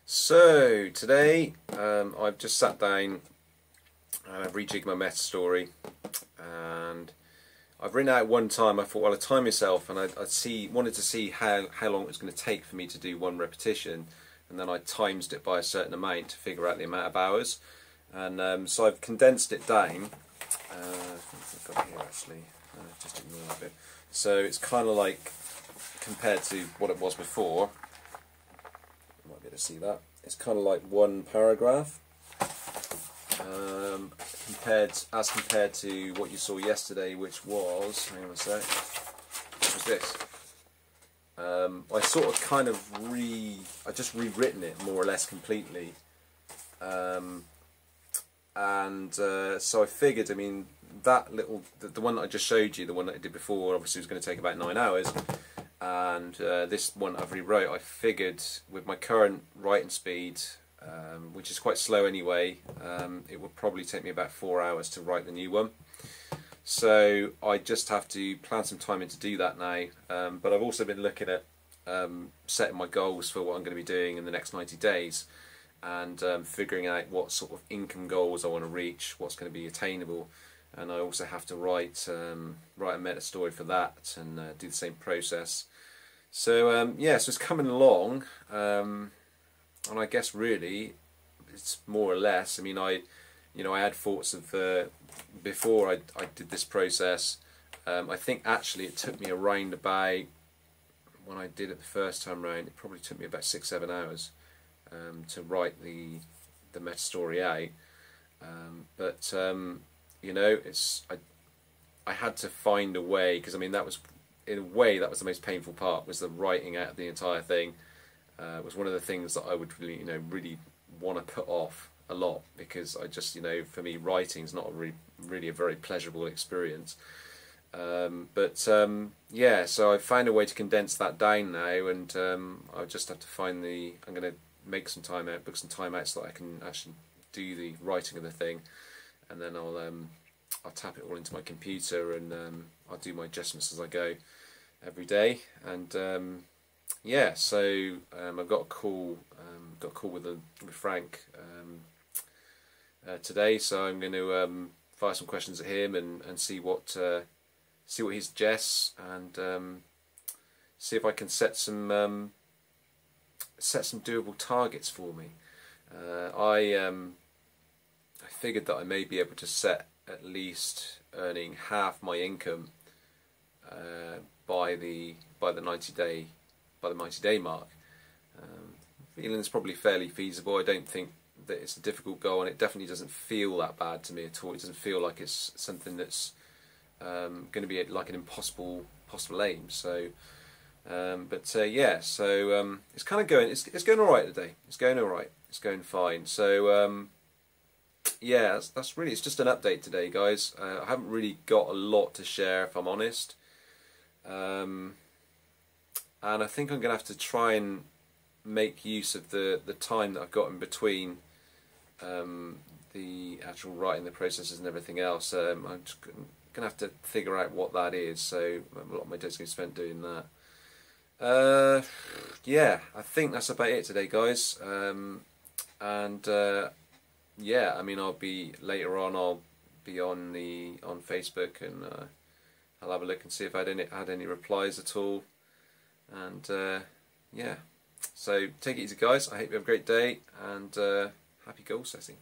So today I've just sat down and I've rejigged my meta story, and I've written out one time. I thought, well, I'd time myself, and wanted to see how long it was going to take for me to do one repetition, and then I times it by a certain amount to figure out the amount of hours. And so I've condensed it down. I think I've got it here actually. Just ignore that bit. So it's kind of like, compared to what it was before, you might be able to see that, it's kind of like one paragraph, compared to what you saw yesterday, which was, hang on a sec, which was this. I sort of kind of I just rewritten it more or less completely, so I figured, I mean, that little, the one that I just showed you, the one that I did before, obviously was going to take about 9 hours, and this one I've rewrote. I figured with my current writing speed, which is quite slow anyway, it would probably take me about 4 hours to write the new one. So I just have to plan some time in to do that now, but I've also been looking at setting my goals for what I'm going to be doing in the next 90 days, and figuring out what sort of income goals I want to reach, what's going to be attainable. And I also have to write a meta story for that, and do the same process. So yeah, so it's coming along, and I guess really it's more or less. I mean, I had thoughts of before I did this process. I think actually it took me around about, when I did it the first time round, it probably took me about 6-7 hours to write the meta story out. You know, I had to find a way, because I mean, that was, in a way, that was the most painful part, was the writing out of the entire thing. It was one of the things that I would really, really want to put off a lot, because I just, for me, writing is not really a very pleasurable experience. Yeah, so I found a way to condense that down now, and I just have to find I'm going to make some time out, book some time out, so that I can actually do the writing of the thing. And then I'll tap it all into my computer, and I'll do my adjustments as I go every day. And yeah, so I've got a call with Frank today, so I'm going to fire some questions at him and see what he suggests, and see if I can set some doable targets for me. I figured that I may be able to set at least earning half my income by the 90-day mark. Feeling it's probably fairly feasible. I don't think that it's a difficult goal, and it definitely doesn't feel that bad to me at all. It doesn't feel like it's something that's going to be like an impossible aim. So, yeah. So it's kind of going. It's going all right today. It's going all right. It's going fine. So. Yeah, that's really, it's just an update today, guys. I haven't really got a lot to share, if I'm honest, and I think I'm going to have to try and make use of the time that I've got in between the actual writing, the processes and everything else. I'm just going to have to figure out what that is, so a lot of my days going to be spent doing that. Yeah, I think that's about it today, guys. Yeah, I mean, later on I'll be on Facebook, and I'll have a look and see if I had any replies at all. And yeah, so take it easy, guys. I hope you have a great day, and happy goal setting.